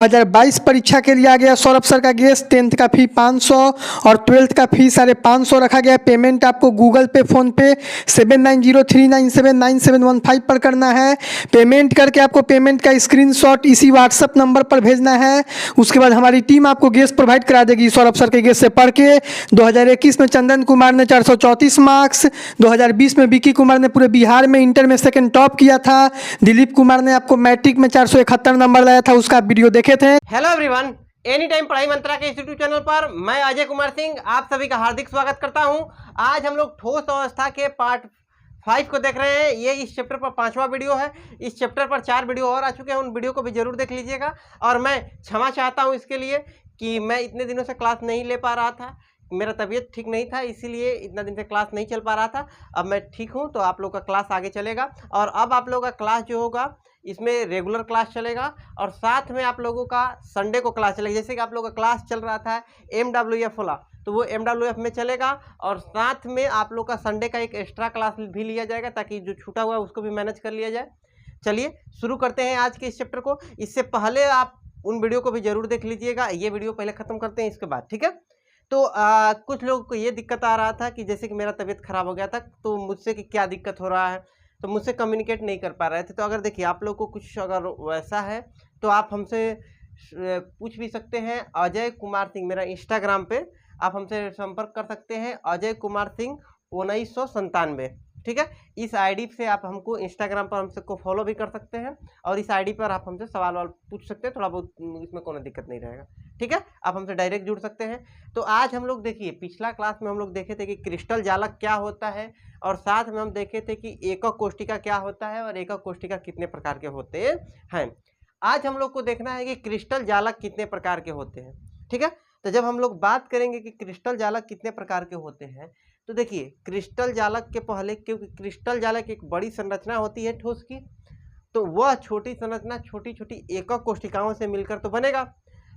2022 परीक्षा के लिए आ गया सौरभ सर का गेस्ट। 10th का फी 500 और 12th का फी 550 रखा गया। पेमेंट आपको गूगल पे, फ़ोन पे 7903979715 पर करना है। पेमेंट करके आपको पेमेंट का स्क्रीनशॉट इसी व्हाट्सअप नंबर पर भेजना है। उसके बाद हमारी टीम आपको गेस्ट प्रोवाइड करा देगी सौरभ सर के गेस्ट से पढ़ के। 2021 में चंदन कुमार ने 434 मार्क्स, 2020 में विकी कुमार ने पूरे बिहार में इंटर में सेकंड टॉप किया था। दिलीप कुमार ने आपको मैट्रिक में 471 नंबर लाया था, उसका वीडियो देखे थे। हेलो एवरीवन, एनी टाइम पढ़ाई मंत्रा के इस यूट्यूब चैनल पर मैं अजय कुमार सिंह आप सभी का हार्दिक स्वागत करता हूं। आज हम लोग ठोस अवस्था के पार्ट 5 को देख रहे हैं। ये इस चैप्टर पर 5वां वीडियो है। इस चैप्टर पर 4 वीडियो और आ चुके हैं, उन वीडियो को भी जरूर देख लीजिएगा। और मैं क्षमा चाहता हूं इसके लिए कि मैं इतने दिनों से क्लास नहीं ले पा रहा था, मेरा तबीयत ठीक नहीं था, इसीलिए इतना दिन से क्लास नहीं चल पा रहा था। अब मैं ठीक हूं तो आप लोग का क्लास आगे चलेगा। और अब आप लोगों का क्लास जो होगा इसमें रेगुलर क्लास चलेगा और साथ में आप लोगों का संडे को क्लास चलेगा। जैसे कि आप लोगों का क्लास चल रहा था MWF वाला, तो वो MWF में चलेगा और साथ में आप लोग का संडे का एक एक्स्ट्रा क्लास भी लिया जाएगा ताकि जो छूटा हुआ है उसको भी मैनेज कर लिया जाए। चलिए शुरू करते हैं आज के इस चैप्टर को। इससे पहले आप उन वीडियो को भी जरूर देख लीजिएगा। ये वीडियो पहले ख़त्म करते हैं, इसके बाद ठीक है। तो कुछ लोगों को ये दिक्कत आ रहा था कि जैसे कि मेरा तबीयत ख़राब हो गया था, तो मुझसे कि क्या दिक्कत हो रहा है, तो मुझसे कम्युनिकेट नहीं कर पा रहे थे। तो अगर देखिए आप लोग को कुछ अगर वैसा है तो आप हमसे पूछ भी सकते हैं। अजय कुमार सिंह मेरा इंस्टाग्राम पे आप हमसे संपर्क कर सकते हैं, अजय कुमार सिंह 1997, ठीक है। इस आईडी से आप हमको इंस्टाग्राम पर हमसे को फॉलो भी कर सकते हैं और इस आईडी पर आप हमसे सवाल पूछ सकते हैं। थोड़ा बहुत इसमें कोई दिक्कत नहीं रहेगा, ठीक है। आप हमसे डायरेक्ट जुड़ सकते हैं। तो आज हम लोग देखिए पिछला क्लास में हम लोग देखे थे कि क्रिस्टल जालक क्या होता है और साथ में हम देखे थे कि एकक कोष्टिका क्या होता है और एकक कोष्टिका कितने प्रकार के होते हैं। आज हम लोग को देखना है कि क्रिस्टल जालक कितने प्रकार के होते हैं, ठीक है। तो जब हम लोग बात करेंगे कि क्रिस्टल जालक कितने प्रकार के होते हैं, तो देखिए क्रिस्टल जालक के पहले, क्योंकि क्रिस्टल जालक एक बड़ी संरचना होती है ठोस की, तो वह छोटी संरचना छोटी छोटी एकक कोष्टिकाओं से मिलकर तो बनेगा।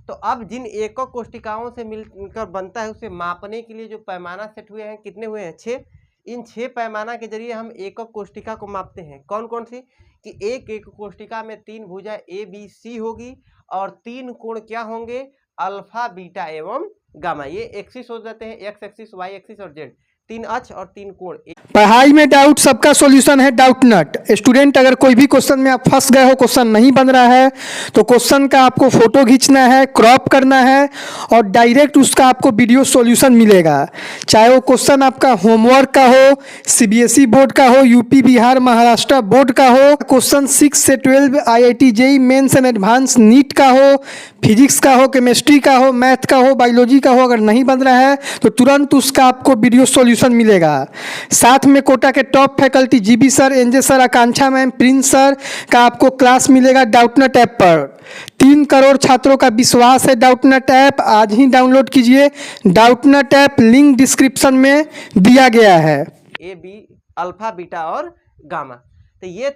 तो अब जिन एकक कोष्टिकाओं से मिलकर बनता है उसे मापने के लिए जो पैमाना सेट हुए हैं, कितने हुए हैं? 6। इन 6 पैमाना के जरिए हम एकक कोष्टिका को मापते हैं। कौन कौन सी? कि एक एकक कोष्टिका में 3 भुजा ABC होगी और 3 कोण क्या होंगे? अल्फा, बीटा एवं गामा। ये एक्सिस हो जाते हैं, एक्स एक्सिस, वाई एक्सिस और जेड, 3 अक्ष और 3 कोण। पढ़ाई में डाउट सबका सॉल्यूशन है डाउट नट। स्टूडेंट अगर कोई भी क्वेश्चन में आप फंस गए हो, क्वेश्चन नहीं बन रहा है, तो क्वेश्चन का आपको फोटो खींचना है, क्रॉप करना है और डायरेक्ट उसका आपको वीडियो सॉल्यूशन मिलेगा। चाहे वो क्वेश्चन आपका होमवर्क का हो, CBSE बोर्ड का हो, यूपी बिहार महाराष्ट्र बोर्ड का हो, क्वेश्चन 6 से 12 IIT JEE mains and advanced NEET का हो, फिजिक्स का हो, केमिस्ट्री का हो, मैथ का हो, बायोलॉजी का हो, अगर नहीं बन रहा है तो तुरंत उसका आपको वीडियो सॉल्यूशन मिलेगा। साथ में कोटा के top faculty GB sir, NJ sir, Akanksha ma'am, Prince sir का आपको क्लास मिलेगा डाउटनट ऐप पर। 3 करोड़ छात्रों का विश्वास है डाउटनट ऐप। आज ही डाउनलोड कीजिए डाउटनट ऐप, लिंक डिस्क्रिप्शन में दिया गया है। AB, अल्फा, बीटा और गामा। तो ये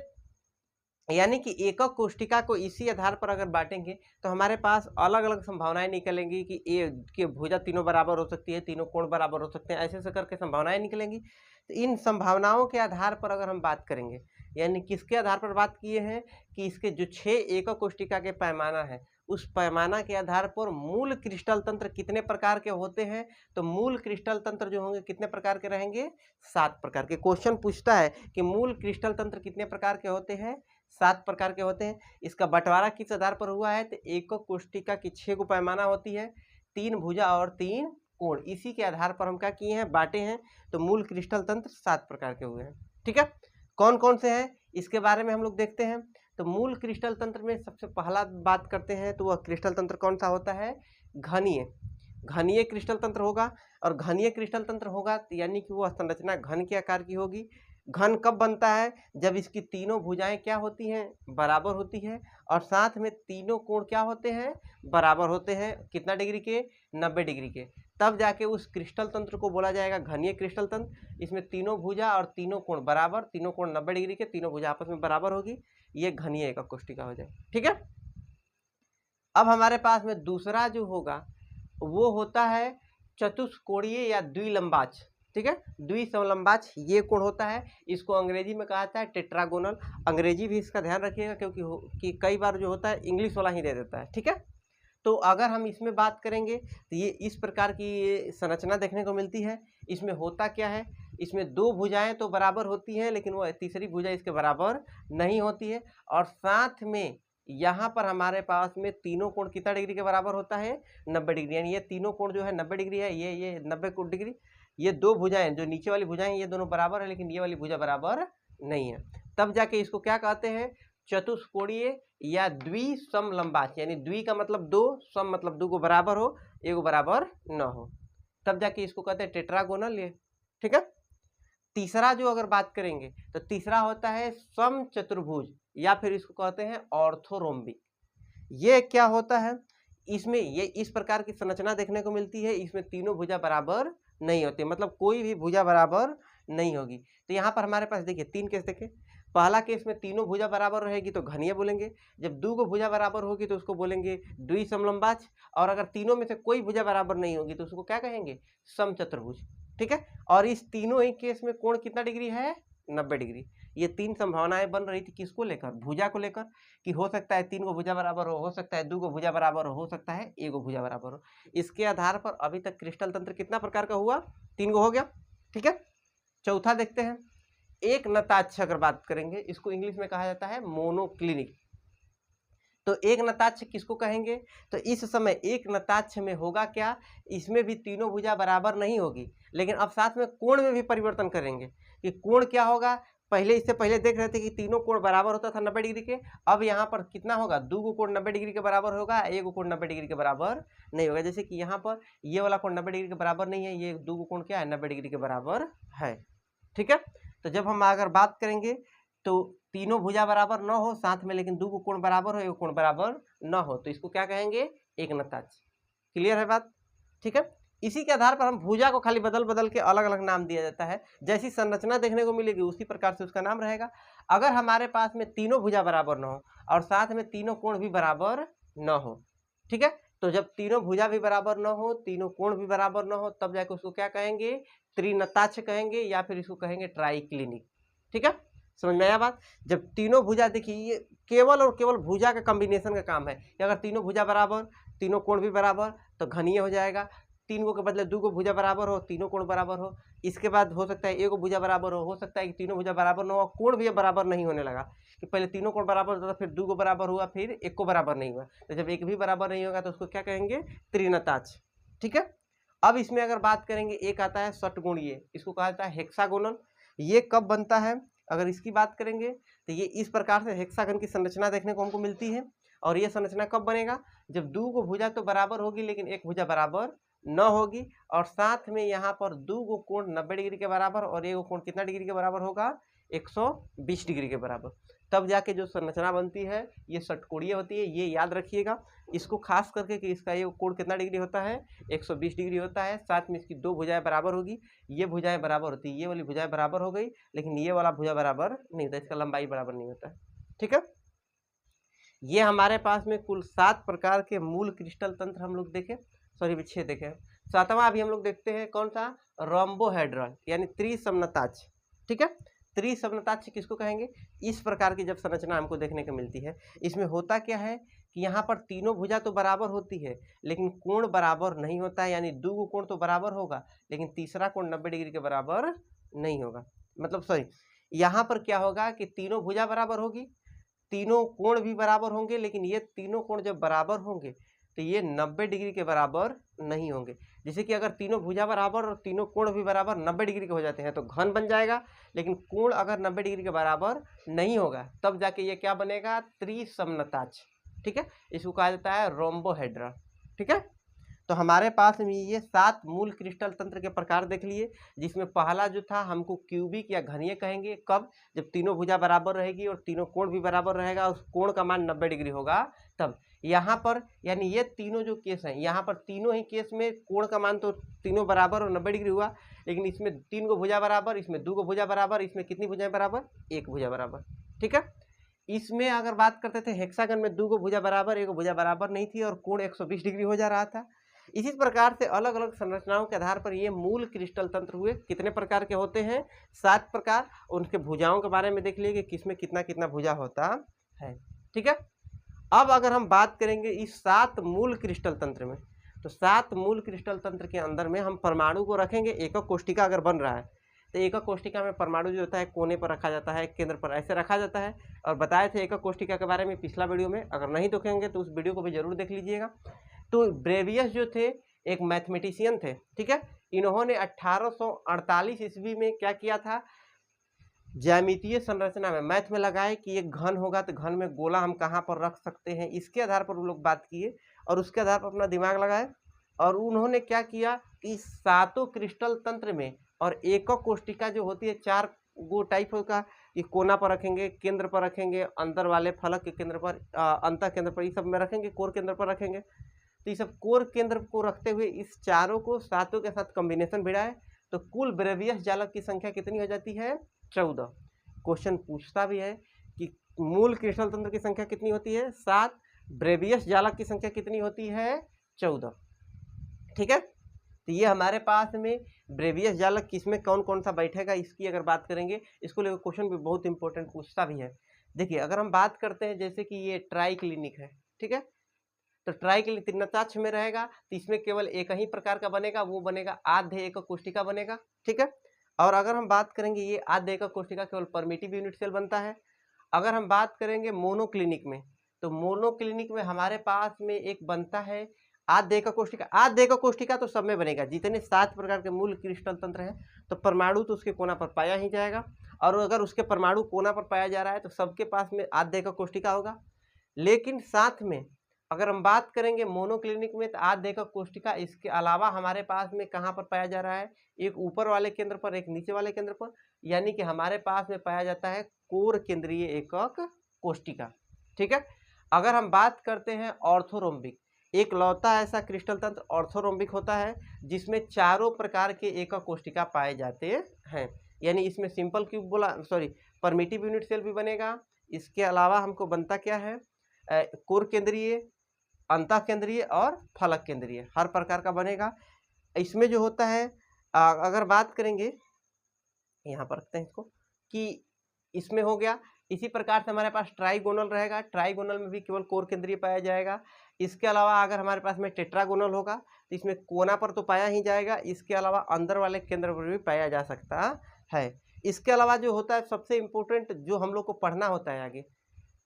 यानी कि एकक कोष्टिका को इसी आधार पर अगर बांटेंगे तो हमारे पास अलग अलग संभावनाएं निकलेंगी कि ए की भुजा तीनों बराबर हो सकती है, तीनों कोण बराबर हो सकते हैं, ऐसे ऐसे करके संभावनाएं निकलेंगी। तो इन संभावनाओं के आधार पर अगर हम बात करेंगे, यानी किसके आधार पर बात किए हैं कि इसके जो 6 एकक कोष्टिका के पैमाना है, उस पैमाना के आधार पर मूल क्रिस्टल तंत्र कितने प्रकार के होते हैं। तो मूल क्रिस्टल तंत्र जो होंगे कितने प्रकार के रहेंगे? 7 प्रकार के। क्वेश्चन पूछता है कि मूल क्रिस्टल तंत्र कितने प्रकार के होते हैं? 7 प्रकार के होते हैं। इसका बंटवारा किस आधार पर हुआ है? तो एकक कोष्टिका की 6 को पैमाना होती है, 3 भुजा और 3 कोण, इसी के आधार पर हम क्या किए हैं? बांटे हैं। तो मूल क्रिस्टल तंत्र 7 प्रकार के हुए हैं, ठीक है। कौन कौन से हैं इसके बारे में हम लोग देखते हैं। तो मूल क्रिस्टल तंत्र में सबसे पहला बात करते हैं तो वह क्रिस्टल तंत्र कौन सा होता है? घनीय। घनीय क्रिस्टल तंत्र होगा और घनीय क्रिस्टल तंत्र होगा यानी कि वह संरचना घन के आकार की होगी। घन कब बनता है? जब इसकी तीनों भुजाएं क्या होती हैं? बराबर होती है और साथ में तीनों कोण क्या होते हैं? बराबर होते हैं। कितना डिग्री के? 90 डिग्री के। तब जाके उस क्रिस्टल तंत्र को बोला जाएगा घनीय क्रिस्टल तंत्र। इसमें तीनों भुजा और तीनों कोण बराबर, तीनों कोण 90 डिग्री के, तीनों भुजा आपस में बराबर होगी, ये घनीय एकक कोष्टिका हो जाए, ठीक है। अब हमारे पास में दूसरा जो होगा वो होता है चतुष्कोणीय या द्विलंबाच, ठीक है। द्विसमलंबाच ये कोण होता है, इसको अंग्रेजी में कहा जाता है टेट्रागोनल। अंग्रेजी भी इसका ध्यान रखिएगा क्योंकि कई बार जो होता है इंग्लिश वाला ही दे देता है, ठीक है। तो अगर हम इसमें बात करेंगे तो ये इस प्रकार की ये संरचना देखने को मिलती है। इसमें होता क्या है, इसमें दो भुजाएं तो बराबर होती हैं लेकिन वो तीसरी भुजा इसके बराबर नहीं होती है। और साथ में यहाँ पर हमारे पास में तीनों कोण कितना डिग्री के बराबर होता है, 90 डिग्री। यानी ये तीनों कोण जो है 90 डिग्री है, ये 90 डिग्री। ये दो भुजाएं जो नीचे वाली भुजाएं ये दोनों बराबर है, लेकिन ये वाली भुजा बराबर नहीं है। तब जाके इसको क्या कहते हैं, चतुष्कोणीय या द्विसमलंबाच। यानी द्वि का मतलब दो, सम मतलब दो को बराबर हो, एक बराबर न हो, तब जाके इसको कहते हैं टेट्रागोनल। ये ठीक है। तीसरा जो अगर बात करेंगे तो तीसरा होता है समचतुर्भुज या फिर इसको कहते हैं ऑर्थोरोम्बिक। ये क्या होता है, इसमें ये इस प्रकार की संरचना देखने को मिलती है। इसमें तीनों भुजा बराबर नहीं होती, मतलब कोई भी भुजा बराबर नहीं होगी। तो यहाँ पर हमारे पास देखिए तीन केस देखें। पहला केस में तीनों भुजा बराबर रहेगी तो घनीय बोलेंगे। जब दो को भुजा बराबर होगी तो उसको बोलेंगे द्विसमलंबाच। और अगर तीनों में से कोई भुजा बराबर नहीं होगी तो उसको क्या कहेंगे, समचतुर्भुज। ठीक है। और इस तीनों ही केस में कोण कितना डिग्री है, 90 डिग्री। ये तीन संभावनाएं बन रही थी किसको लेकर, भुजा को लेकर, कि हो सकता है तीन को भुजा बराबर हो सकता है दो को भुजा बराबर हो सकता है एक को भुजा बराबर हो। इसके आधार पर अभी तक क्रिस्टल तंत्र कितना प्रकार का हुआ, तीन को हो गया। ठीक है। चौथा देखते हैं, एक नताक्ष अगर बात करेंगे, इसको इंग्लिश में कहा जाता है मोनोक्लिनिक। तो एक नताक्ष किसको कहेंगे, तो इस समय एक नताक्ष में होगा क्या, इसमें भी तीनों भुजा बराबर नहीं होगी, लेकिन अब साथ में कोण में भी परिवर्तन करेंगे। कि कोण क्या होगा, पहले इससे पहले देख रहे थे कि तीनों कोण बराबर होता था 90 डिग्री के। अब यहाँ पर कितना होगा, दो को कोण 90 डिग्री के बराबर होगा, एक को कोण 90 डिग्री के बराबर नहीं होगा। जैसे कि यहाँ पर ये वाला कोण 90 डिग्री के बराबर नहीं है, ये दो को कोण क्या है, 90 डिग्री के बराबर है। ठीक है। तो जब हम अगर बात करेंगे तो तीनों भुजा बराबर न हो साथ में, लेकिन दो को कोण बराबर हो एक कोण बराबर न हो, तो इसको क्या कहेंगे, एक नताक्ष। क्लियर है बात। ठीक है। इसी के आधार पर हम भुजा को खाली बदल बदल के अलग अलग नाम दिया जाता है। जैसी संरचना देखने को मिलेगी उसी प्रकार से उसका नाम रहेगा। अगर हमारे पास में तीनों भुजा बराबर न हो और साथ में तीनों कोण भी बराबर न हो, ठीक है, तो जब तीनों भुजा भी बराबर न हो, तीनों कोण भी बराबर न हो, तब जाके उसको क्या कहेंगे, त्रिनताक्ष कहेंगे या फिर इसको कहेंगे ट्राइक्लिनिक। ठीक है। समझ में आया बात। जब तीनों भुजा, देखिए ये केवल और केवल भुजा का कॉम्बिनेशन का काम है कि अगर तीनों भुजा बराबर, तीनों कोण भी बराबर, तो घनीय हो जाएगा। तीन को के बदले दो को भुजा बराबर हो, तीनों कोण बराबर हो। इसके बाद हो सकता है एक को भुजा बराबर हो सकता है कि तीनों भुजा बराबर न हो, कोण भी बराबर नहीं होने लगा कि पहले तीनों कोण बराबर होता था, फिर दो को बराबर हुआ, फिर एक को बराबर नहीं हुआ। तो जब एक भी बराबर नहीं होगा तो उसको क्या कहेंगे, त्रिनताक्ष। ठीक है। अब इसमें अगर बात करेंगे, एक आता है षटकोणीय, इसको कहा जाता है हेक्सागोनल। ये कब बनता है, अगर इसकी बात करेंगे तो ये इस प्रकार से हेक्सागन की संरचना देखने को हमको मिलती है। और ये संरचना कब बनेगा, जब दो को भुजा तो बराबर होगी लेकिन एक भुजा बराबर न होगी, और साथ में यहाँ पर दो को कोण 90 डिग्री के बराबर और एक कोण कितना डिग्री के बराबर होगा, 120 डिग्री के बराबर। तब जाके जो संरचना बनती है ये षटकोणीय होती है। ये याद रखिएगा इसको खास करके कि इसका ये कोण कितना डिग्री होता है, 120 डिग्री होता है। साथ में इसकी दो भुजाएं बराबर होगी, ये भुजाएं बराबर होती है, ये वाली भुजाएं बराबर हो गई, लेकिन ये वाला भुजा बराबर नहीं होता, इसका लंबाई बराबर नहीं होता है। ठीक है। ये हमारे पास में कुल 7 प्रकार के मूल क्रिस्टल तंत्र हम लोग देखें, सॉरी 6 देखें। सातवां अभी हम लोग देखते हैं कौन सा, रोम्बोहेड्रल यानी त्रिसमनताक्ष। ठीक है। त्रिसमनताक्ष किसको कहेंगे, इस प्रकार की जब संरचना हमको देखने को मिलती है, इसमें होता क्या है कि यहाँ पर तीनों भुजा तो बराबर होती है लेकिन कोण बराबर नहीं होता है। यानी दो को कोण तो बराबर होगा लेकिन तीसरा कोण 90 डिग्री के बराबर नहीं होगा। मतलब सॉरी, यहाँ पर क्या होगा कि तीनों भुजा बराबर होगी, तीनों कोण भी बराबर होंगे, लेकिन ये तीनों कोण जब बराबर होंगे तो ये 90 डिग्री के बराबर नहीं होंगे। जैसे कि अगर तीनों भुजा बराबर और तीनों कोण भी बराबर 90 डिग्री के हो जाते हैं तो घन बन जाएगा, लेकिन कोण अगर 90 डिग्री के बराबर नहीं होगा तब जाके ये क्या बनेगा, त्रिसमनताक्ष। ठीक है। इसको कहा जाता है रोम्बोहेड्रल। ठीक है। तो हमारे पास में ये 7 मूल क्रिस्टल तंत्र के प्रकार देख लिए, जिसमें पहला जो था हमको क्यूबिक या घनीय कहेंगे। कब, जब तीनों भुजा बराबर रहेगी और तीनों कोण भी बराबर रहेगा, उस कोण का मान 90 डिग्री होगा तब। यहाँ पर यानी ये तीनों जो केस हैं, यहाँ पर तीनों ही केस में कोण का मान तो तीनों बराबर और 90 डिग्री हुआ, लेकिन इसमें 3 को भुजा बराबर, इसमें 2 को भुजा बराबर, इसमें कितनी भुजाएं बराबर, 1 भुजा बराबर। ठीक है। इसमें अगर बात करते थे हेक्सागन में 2 को भुजा बराबर, 1 भुजा बराबर नहीं थी और कोण 120 डिग्री हो जा रहा था। इसी प्रकार से अलग अलग संरचनाओं के आधार पर ये मूल क्रिस्टल तंत्र हुए। कितने प्रकार के होते हैं, 7 प्रकार। उनके भुजाओं के बारे में देख लिए कि किसमें कितना कितना भुजा होता है। ठीक है। अब अगर हम बात करेंगे इस 7 मूल क्रिस्टल तंत्र में, तो 7 मूल क्रिस्टल तंत्र के अंदर में हम परमाणु को रखेंगे। एकक कोष्टिका अगर बन रहा है तो एकक कोष्टिका में परमाणु जो होता है कोने पर रखा जाता है, केंद्र पर ऐसे रखा जाता है। और बताए थे एकक कोष्टिका के बारे में पिछला वीडियो में, अगर नहीं देखेंगे तो उस वीडियो को भी जरूर देख लीजिएगा। तो ब्रेवियस जो थे एक मैथमेटिशियन थे, ठीक है। इन्होंने 1848 ईस्वी में क्या किया था, ज्यामितीय संरचना में मैथ में लगाए कि एक घन होगा तो घन में गोला हम कहाँ पर रख सकते हैं, इसके आधार पर वो लोग बात किए और उसके आधार पर अपना दिमाग लगाए। और उन्होंने क्या किया कि 7 क्रिस्टल तंत्र में और एकक कोष्टिका जो होती है 4 गो टाइप होगा, ये कोना पर रखेंगे, केंद्र पर रखेंगे, अंदर वाले फलक के केंद्र पर, अंतः केंद्र पर, ये सब में रखेंगे, कोर केंद्र पर रखेंगे। तो ये सब कोर केंद्र को रखते हुए इस चारों को 7 के साथ कॉम्बिनेशन भिड़ाए तो कुल ब्रेवियस जालक की संख्या कितनी हो जाती है, 14। क्वेश्चन पूछता भी है कि मूल क्रिस्टल तंत्र की संख्या कितनी होती है, 7, ब्रेवियस जालक की संख्या कितनी होती है, 14, ठीक है। तो ये हमारे पास में ब्रेवियस जालक किसमें कौन कौन सा बैठेगा इसकी अगर बात करेंगे, इसको लेकर क्वेश्चन भी बहुत इंपॉर्टेंट पूछता भी है। देखिए अगर हम बात करते हैं जैसे कि ये ट्राई क्लिनिक है, ठीक है, तो ट्राई क्लिनिक त्रिनताक्ष में रहेगा तो इसमें केवल एक ही प्रकार का बनेगा, वो बनेगा आधे एकक कोष्टिका बनेगा, ठीक है। और अगर हम बात करेंगे ये आधे एकक कोष्टिका केवल परमिटिव यूनिट सेल बनता है। अगर हम बात करेंगे मोनोक्लिनिक में, तो मोनोक्लिनिक में हमारे पास में एक बनता है आधे एकक कोष्टिका। आधे एकक कोष्टिका तो सब में बनेगा, जितने 7 प्रकार के मूल क्रिस्टल तंत्र हैं तो परमाणु तो उसके कोना पर पाया ही जाएगा। और अगर उसके परमाणु कोना पर पाया जा रहा है तो सबके पास में आधे एकक कोष्टिका होगा। लेकिन साथ में अगर हम बात करेंगे मोनोक्लिनिक में तो आधे एकक कोष्टिका इसके अलावा हमारे पास में कहाँ पर पाया जा रहा है, एक ऊपर वाले केंद्र पर, एक नीचे वाले केंद्र पर, यानी कि हमारे पास में पाया जाता है कोर केंद्रीय एकक कोष्टिका, ठीक है। अगर हम बात करते हैं ऑर्थोरोम्बिक, एक लौता ऐसा क्रिस्टल तंत्र ऑर्थोरोम्बिक होता है जिसमें चारों प्रकार के एकक कोष्टिका पाए जाते हैं। यानी इसमें simple cube primitive unit cell भी बनेगा। इसके अलावा हमको बनता क्या है, कोर केंद्रीय, अंतः केंद्रीय और फलक केंद्रीय, हर प्रकार का बनेगा। इसमें जो होता है अगर बात करेंगे, यहाँ पर रखते हैं इसको, कि इसमें हो गया। इसी प्रकार से हमारे पास ट्राइगोनल रहेगा, ट्राइगोनल में भी केवल कोर केंद्रीय पाया जाएगा। इसके अलावा अगर हमारे पास में टेट्रागोनल होगा तो इसमें कोना पर तो पाया ही जाएगा, इसके अलावा अंदर वाले केंद्र पर भी पाया जा सकता है। इसके अलावा जो होता है सबसे इम्पोर्टेंट जो हम लोग को पढ़ना होता है आगे,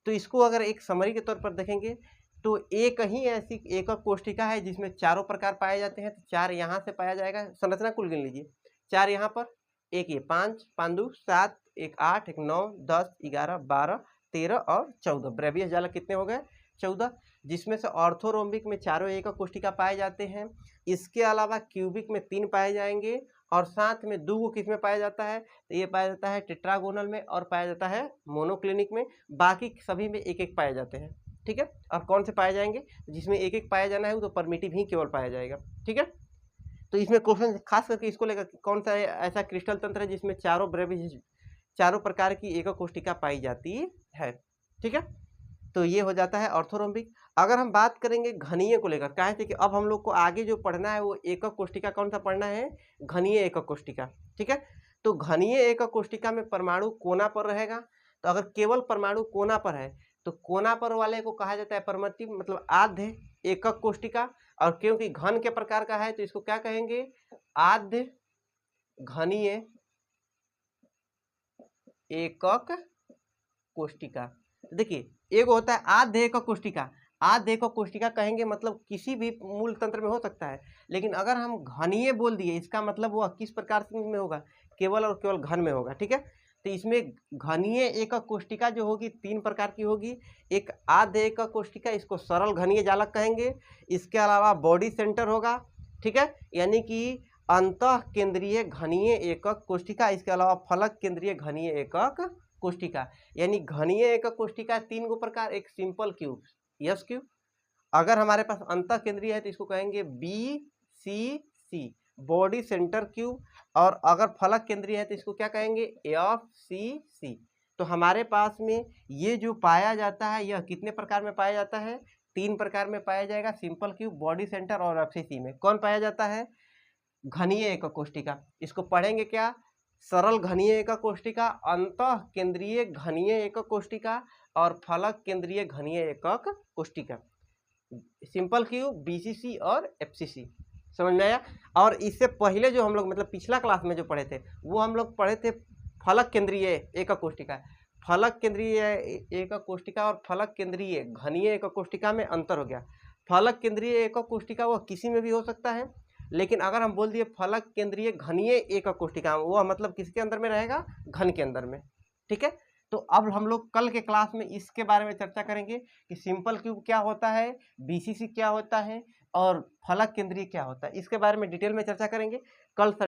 तो इसको अगर एक समरी के तौर पर देखेंगे तो एक ही ऐसी एकक कोष्टिका है जिसमें चारों प्रकार पाए जाते हैं। तो 4 यहाँ से पाया जाएगा, संरचना कुल गिन लीजिए, 4 यहाँ पर, एक ये 5, 5 2 7, एक 8, एक 9, 10, 11, 12, 13 और 14, ब्रेवियस जालक कितने हो गए, 14, जिसमें से ऑर्थोरोम्बिक में चारों एकक कोष्टिका पाए जाते हैं। इसके अलावा क्यूबिक में 3 पाए जाएंगे और साथ में 2 किस में पाया जाता है, तो ये पाया जाता है टेट्रागोनल में और पाया जाता है मोनोक्लिनिक में। बाकी सभी में एक एक पाए जाते हैं, ठीक है। और कौन से पाए जाएंगे, जिसमें एक एक पाया जाना है वो तो परमिटिव ही केवल पाया जाएगा, ठीक है। तो इसमें क्वेश्चन खास करके इसको लेकर कौन सा ऐसा क्रिस्टल तंत्र है जिसमें चारों प्रकार की एकक कोष्टिका पाई जाती है, ठीक है। तो ये हो जाता है ऑर्थोरोम्बिक। अगर हम बात करेंगे घनीय को लेकर, कहा थे कि अब हम लोग को आगे जो पढ़ना है वो एकक कोष्टिका कौन सा पढ़ना है, घनीय एकक कोष्टिका, ठीक है। तो घनीय एकक कोष्टिका में परमाणु कोना पर रहेगा। तो अगर केवल परमाणु कोना पर है तो कोना पर वाले को कहा जाता है परमिटिव, मतलब आधे एकक कोष्टिका। और क्योंकि घन के प्रकार का है तो इसको क्या कहेंगे, आधे घनीय एकक कोष्टिका। देखिए एक होता है आधे एकक कोष्टिका, आधे एकक कोष्टिका कहेंगे मतलब किसी भी मूल तंत्र में हो सकता है, लेकिन अगर हम घनीय बोल दिए इसका मतलब वह किस प्रकार में होगा, केवल और केवल घन में होगा, ठीक है। तो इसमें घनीय एकक कोष्टिका जो होगी 3 प्रकार की होगी। एक आधे एकक कोष्टिका, इसको सरल घनीय जालक कहेंगे। इसके अलावा बॉडी सेंटर होगा, ठीक है, यानी कि अंतः केंद्रीय घनीय एकक कोष्टिका। इसके अलावा फलक केंद्रीय घनीय एकक कोष्टिका, यानी घनीय एकक कोष्टिका 3 गो प्रकार। एक सिंपल क्यूब, यस क्यूब। अगर हमारे पास अंतः केंद्रीय है तो इसको कहेंगे BCC, बॉडी सेंटर क्यूब। और अगर फलक केंद्रीय है तो इसको क्या कहेंगे, FCC। तो हमारे पास में ये जो पाया जाता है यह कितने प्रकार में पाया जाता है, 3 प्रकार में पाया जाएगा, सिंपल क्यूब, बॉडी सेंटर और FCC में। कौन पाया जाता है, घनीय एकक कोष्टिका। इसको पढ़ेंगे क्या, सरल घनीय एकक कोष्टिका, अंतः केंद्रीय घनीय एकक कोष्टिका और फलक केंद्रीय घनीय एकक कोष्टिका, सिंपल क्यूब, बीसीसी और एफसीसी। समझ में आया। और इससे पहले जो हम लोग मतलब पिछला क्लास में जो पढ़े थे वो हम लोग पढ़े थे फलक केंद्रीय एकक कोष्टिका। फलक केंद्रीय एकक कोष्टिका और फलक केंद्रीय घनीय एकक कोष्टिका में अंतर हो गया। फलक केंद्रीय एकक कोष्टिका वह किसी में भी हो सकता है, लेकिन अगर हम बोल दिए फलक केंद्रीय घनीय एकक कोष्टिका वह मतलब किसके अंदर में रहेगा, घन के अंदर में। ठीक है, तो अब हम लोग कल के क्लास में इसके बारे में चर्चा करेंगे कि सिंपल क्यूब क्या होता है, बीसीसी क्या होता है और फलक केंद्रीय क्या होता है, इसके बारे में डिटेल में चर्चा करेंगे कल।